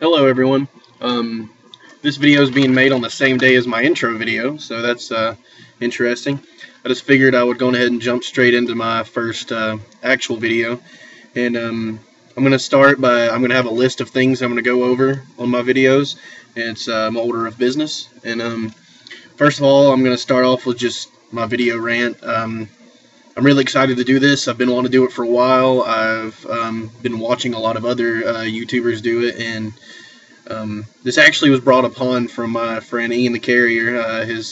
Hello everyone. This video is being made on the same day as my intro video, so that's interesting. I just figured I would go ahead and jump straight into my first actual video, and I'm going to start by I'm going to have a list of things I'm going to go over on my videos. And it's my order of business, and first of all, I'm going to start off with just my video rant. I'm really excited to do this. I've been wanting to do it for a while. I've been watching a lot of other YouTubers do it, and this actually was brought upon from my friend IantheCarrier. You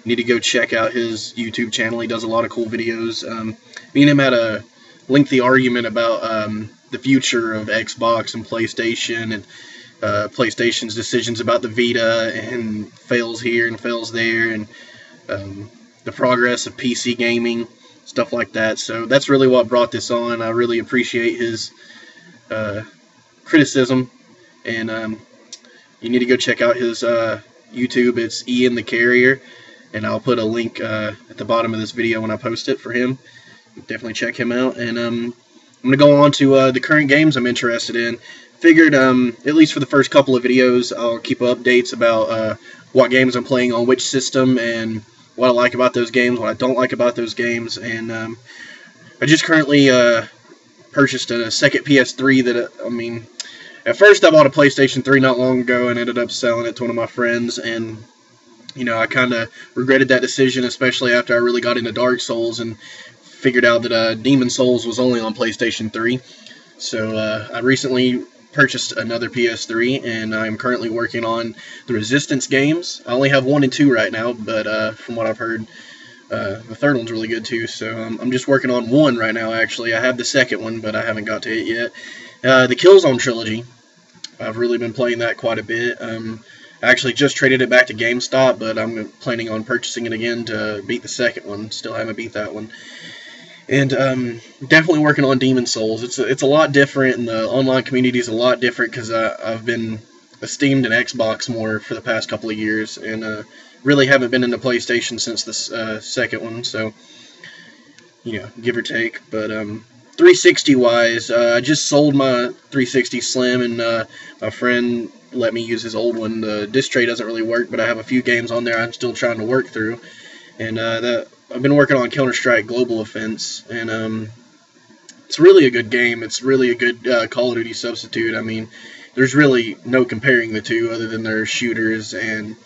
need to go check out his YouTube channel. He does a lot of cool videos. Me and him had a lengthy argument about the future of Xbox and PlayStation, and PlayStation's decisions about the Vita, and fails here and fails there, and the progress of PC gaming, stuff like that. So that's really what brought this on. I really appreciate his criticism, and you need to go check out his YouTube. It's IantheCarrier, and I'll put a link at the bottom of this video when I post it for him. Definitely check him out. And I'm going to go on to the current games I'm interested in. Figured, at least for the first couple of videos, I'll keep updates about what games I'm playing on which system, and what I like about those games, what I don't like about those games. And I just currently purchased a second PS3 that, at first I bought a PlayStation 3 not long ago and ended up selling it to one of my friends, and I kind of regretted that decision, especially after I really got into Dark Souls and figured out that Demon Souls was only on PlayStation 3. So I recently purchased another PS3, and I'm currently working on the Resistance games. I only have 1 and 2 right now, but from what I've heard, the third one's really good too. So I'm just working on 1 right now, actually. I have the second one, but I haven't got to it yet. The Killzone trilogy, I've really been playing that quite a bit. I actually just traded it back to GameStop, but I'm planning on purchasing it again to beat the second one. Still haven't beat that one. And definitely working on Demon Souls. It's a lot different, and the online community is a lot different because I've been esteemed in Xbox more for the past couple of years, and really haven't been into PlayStation since the second one. So, give or take. But 360-wise, I just sold my 360 Slim, and my friend let me use his old one. The disc tray doesn't really work, but I have a few games on there I'm still trying to work through. And I've been working on Counter-Strike Global Offense, and it's really a good game. It's really a good Call of Duty substitute. There's really no comparing the two other than their shooters and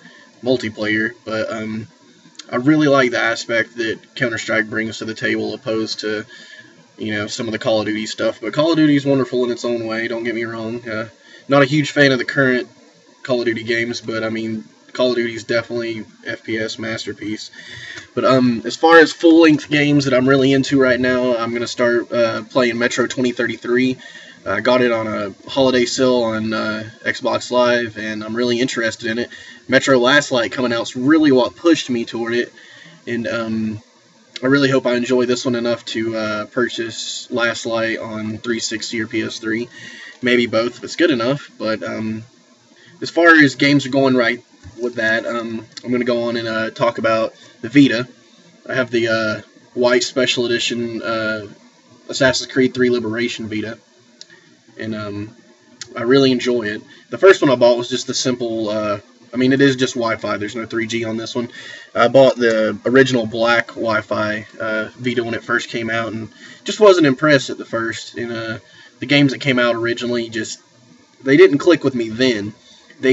multiplayer, but I really like the aspect that Counter-Strike brings to the table opposed to some of the Call of Duty stuff. But Call of Duty is wonderful in its own way, don't get me wrong. Not a huge fan of the current Call of Duty games, but Call of Duty is definitely FPS masterpiece. But as far as full-length games that I'm really into right now, I'm going to start playing Metro 2033. I got it on a holiday sale on Xbox Live, and I'm really interested in it. Metro Last Light coming out is really what pushed me toward it, and I really hope I enjoy this one enough to purchase Last Light on 360 or PS3. Maybe both if it's good enough. But as far as games are going right with that, I'm going to go on and talk about the Vita. I have the white special edition Assassin's Creed 3 Liberation Vita, and I really enjoy it. The first one I bought was just the simple, it is just Wi-Fi. There's no 3G on this one. I bought the original black Wi-Fi Vita when it first came out, and just wasn't impressed at the first. And the games that came out originally they didn't click with me then.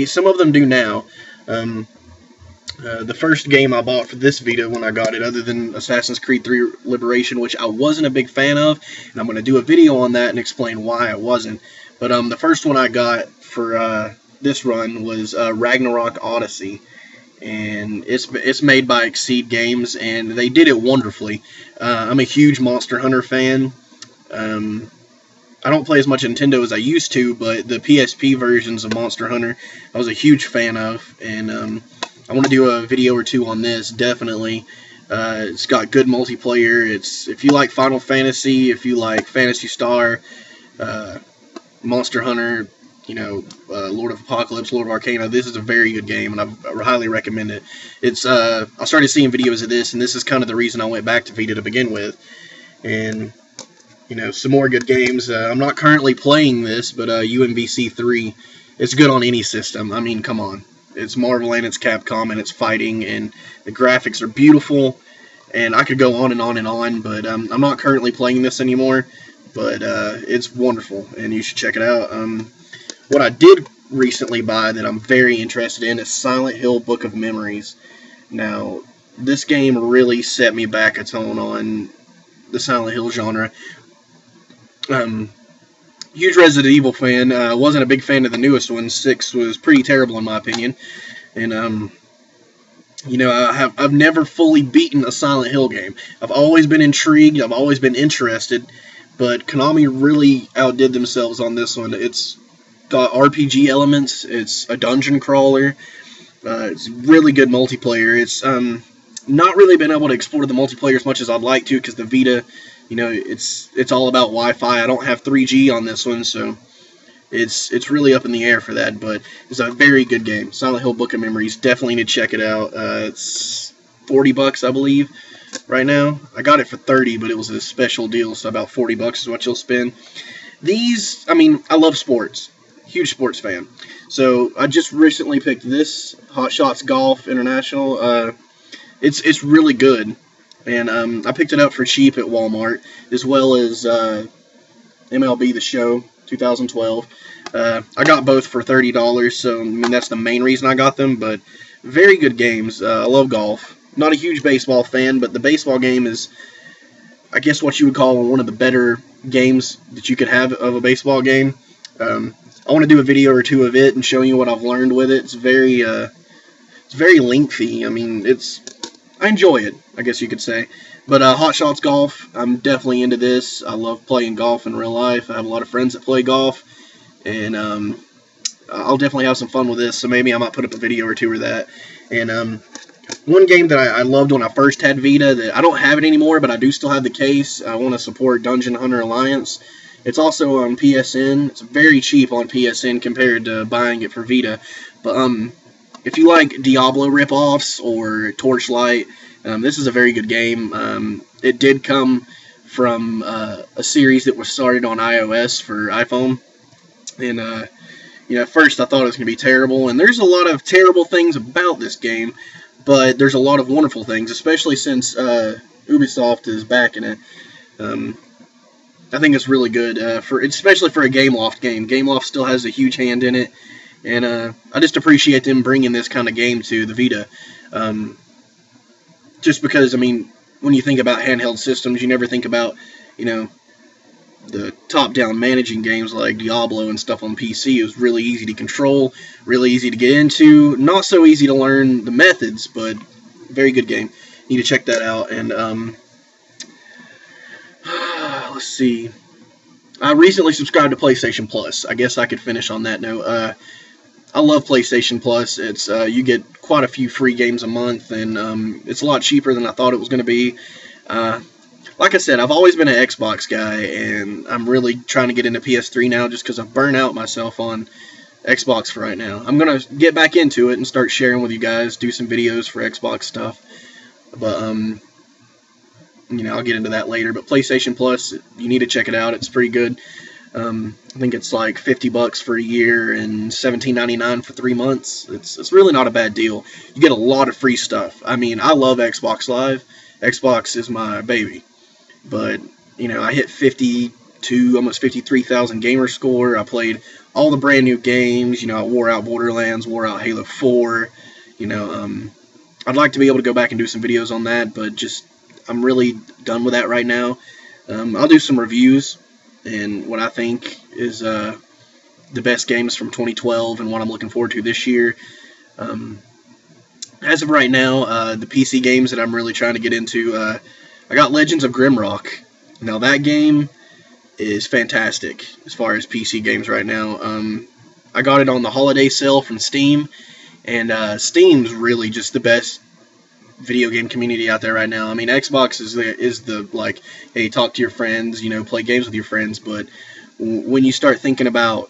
Some of them do now. The first game I bought for this Vita when I got it, other than Assassin's Creed 3 Liberation, which I wasn't a big fan of, and I'm going to do a video on that and explain why I wasn't. But the first one I got for this run was Ragnarok Odyssey, and it's made by Exceed Games, and they did it wonderfully. I'm a huge Monster Hunter fan. I don't play as much Nintendo as I used to, but the PSP versions of Monster Hunter I was a huge fan of, and I want to do a video or two on this, definitely. It's got good multiplayer. If you like Final Fantasy, if you like Phantasy Star, Monster Hunter, Lord of Apocalypse, Lord of Arcana, this is a very good game, and I highly recommend it. I started seeing videos of this, and this is kind of the reason I went back to Vita to begin with. And some more good games. I'm not currently playing this, but UMVC 3, it's good on any system. I mean, come on. It's Marvel and it's Capcom and it's fighting, and the graphics are beautiful, and I could go on and on and on, but I'm not currently playing this anymore, but it's wonderful, and you should check it out. What I did recently buy that I'm very interested in is Silent Hill Book of Memories. Now, this game really set me back a tone on the Silent Hill genre. Huge Resident Evil fan. Wasn't a big fan of the newest one. 6 was pretty terrible in my opinion. And I've never fully beaten a Silent Hill game. I've always been intrigued. I've always been interested. But Konami really outdid themselves on this one. It's got RPG elements. It's a dungeon crawler. It's really good multiplayer. It's not really been able to explore the multiplayer as much as I'd like to because the Vita, it's all about Wi-Fi. I don't have 3G on this one, so it's really up in the air for that. But it's a very good game. Silent Hill Book of Memories. Definitely need to check it out. It's $40, I believe, right now. I got it for $30, but it was a special deal, so about $40 is what you'll spend. I love sports. Huge sports fan. So I just recently picked this Hot Shots Golf International. It's really good, and I picked it up for cheap at Walmart, as well as MLB The Show 2012. I got both for $30, so that's the main reason I got them. But very good games. I love golf. Not a huge baseball fan, but the baseball game is, I guess, what you would call one of the better games that you could have of a baseball game. I want to do a video or two of it and show you what I've learned with it. It's very lengthy. I enjoy it, I guess you could say. But Hot Shots Golf, I'm definitely into this. I love playing golf in real life. I have a lot of friends that play golf, and I'll definitely have some fun with this. So maybe I might put up a video or two of that. And one game that I loved when I first had Vita, that I don't have it anymore, but I do still have the case. I want to support Dungeon Hunter Alliance. It's also on PSN. It's very cheap on PSN compared to buying it for Vita. But if you like Diablo ripoffs or Torchlight, this is a very good game. It did come from a series that was started on iOS for iPhone. And at first I thought it was going to be terrible. And there's a lot of terrible things about this game, but there's a lot of wonderful things, especially since Ubisoft is backing it. I think it's really good, especially for a Gameloft game. Gameloft still has a huge hand in it, and I just appreciate them bringing this kind of game to the Vita. Just because, when you think about handheld systems, you never think about, the top-down managing games like Diablo and stuff on PC. It was really easy to control, really easy to get into, not so easy to learn the methods, but very good game. You need to check that out, and let's see. I recently subscribed to PlayStation Plus. I guess I could finish on that note. I love PlayStation Plus. It's you get quite a few free games a month, and it's a lot cheaper than I thought it was going to be. Like I said, I've always been an Xbox guy, and I'm really trying to get into PS3 now just because I've burnt out myself on Xbox for right now. I'm going to get back into it and start sharing with you guys, do some videos for Xbox stuff. But I'll get into that later. But PlayStation Plus, you need to check it out. It's pretty good. I think it's like $50 for a year and $17.99 for 3 months. It's really not a bad deal. You get a lot of free stuff. I love Xbox Live. Xbox is my baby. But, I hit almost 53,000 gamer score. I played all the brand new games. I wore out Borderlands, wore out Halo 4. I'd like to be able to go back and do some videos on that, but I'm really done with that right now. I'll do some reviews and what I think is the best games from 2012 and what I'm looking forward to this year. As of right now, the PC games that I'm really trying to get into, I got Legends of Grimrock. Now that game is fantastic as far as PC games right now. I got it on the holiday sale from Steam, and Steam's really just the best video game community out there right now. Xbox is the hey, talk to your friends, play games with your friends, but when you start thinking about,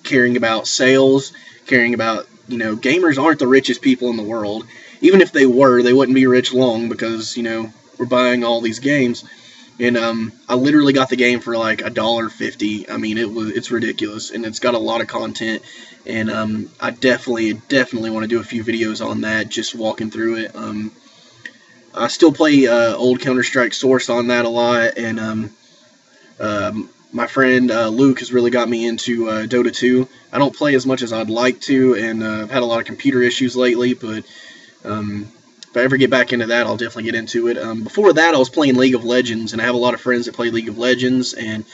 caring about sales, caring about, gamers aren't the richest people in the world. Even if they were, they wouldn't be rich long because, we're buying all these games. and I literally got the game for like $1.50. I mean, it's ridiculous, and it's got a lot of content, and I definitely want to do a few videos on that, just walking through it. I still play old Counter-Strike Source on that a lot, and my friend Luke has really got me into Dota 2. I don't play as much as I'd like to, and I've had a lot of computer issues lately, but if I ever get back into that, I'll definitely get into it. Before that, I was playing League of Legends, and I have a lot of friends that play League of Legends, and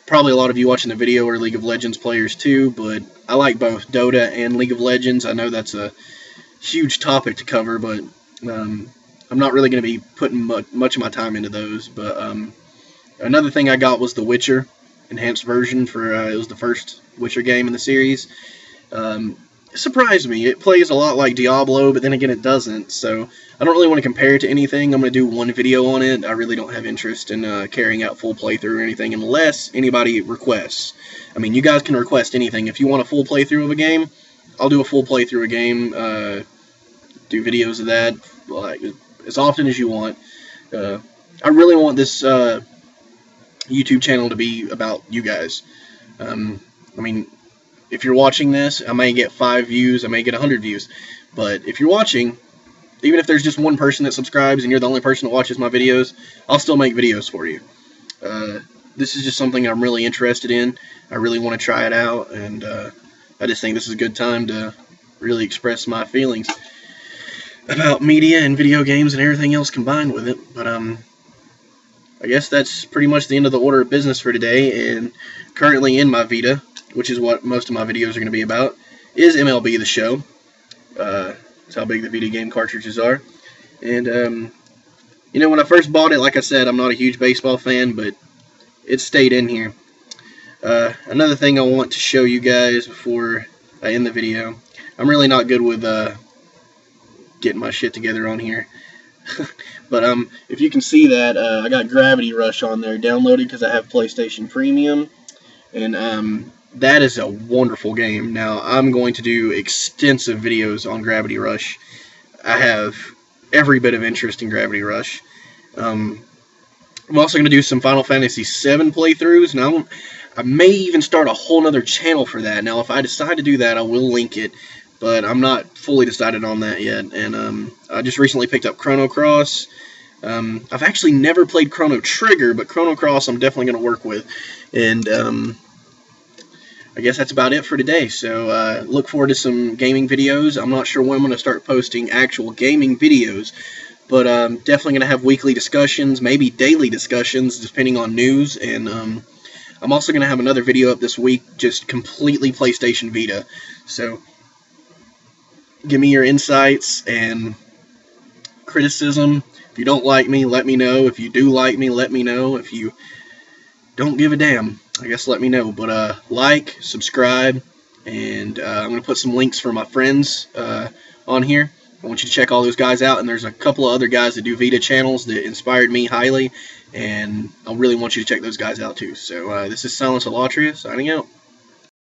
probably a lot of you watching the video are League of Legends players too, but I like both Dota and League of Legends. I know that's a huge topic to cover, but I'm not really going to be putting much of my time into those. But another thing I got was the Witcher enhanced version for it was the first Witcher game in the series. It surprised me. It plays a lot like Diablo, but then again it doesn't, so I don't really want to compare it to anything. I'm going to do one video on it. I really don't have interest in carrying out full playthrough or anything unless anybody requests. I mean, you guys can request anything. If you want a full playthrough of a game, I'll do a full playthrough of a game, do videos of that like as often as you want. I really want this YouTube channel to be about you guys. I mean, if you're watching this, I may get 5 views, I may get 100 views, but if you're watching, even if there's just one person that subscribes and you're the only person that watches my videos, I'll still make videos for you. This is just something I'm really interested in. I really want to try it out, and I just think this is a good time to really express my feelings about media and video games and everything else combined with it. But I guess that's pretty much the end of the order of business for today, and currently in my Vita, which is what most of my videos are going to be about, is MLB The Show. That's how big the Vita game cartridges are. And, you know, when I first bought it, like I said, I'm not a huge baseball fan, but it stayed in here. Another thing I want to show you guys before I end the video, I'm really not good with getting my shit together on here. But if you can see that, I got Gravity Rush on there downloaded because I have PlayStation Premium. And that is a wonderful game. Now, I'm going to do extensive videos on Gravity Rush. I have every bit of interest in Gravity Rush. I'm also going to do some Final Fantasy VII playthroughs. Now, I may even start a whole other channel for that. Now, if I decide to do that, I will link it. But I'm not fully decided on that yet. And I just recently picked up Chrono Cross. I've actually never played Chrono Trigger, but Chrono Cross I'm definitely going to work with. And I guess that's about it for today. So look forward to some gaming videos. I'm not sure when I'm going to start posting actual gaming videos, but definitely going to have weekly discussions, maybe daily discussions, depending on news. And I'm also going to have another video up this week, just completely PlayStation Vita. So give me your insights and criticism. If you don't like me, let me know. If you do like me, let me know. If you don't give a damn, I guess let me know. But like, subscribe, and I'm going to put some links for my friends on here. I want you to check all those guys out, and there's a couple of other guys that do Vita channels that inspired me highly, and I really want you to check those guys out too. So this is Silence Alatria signing out.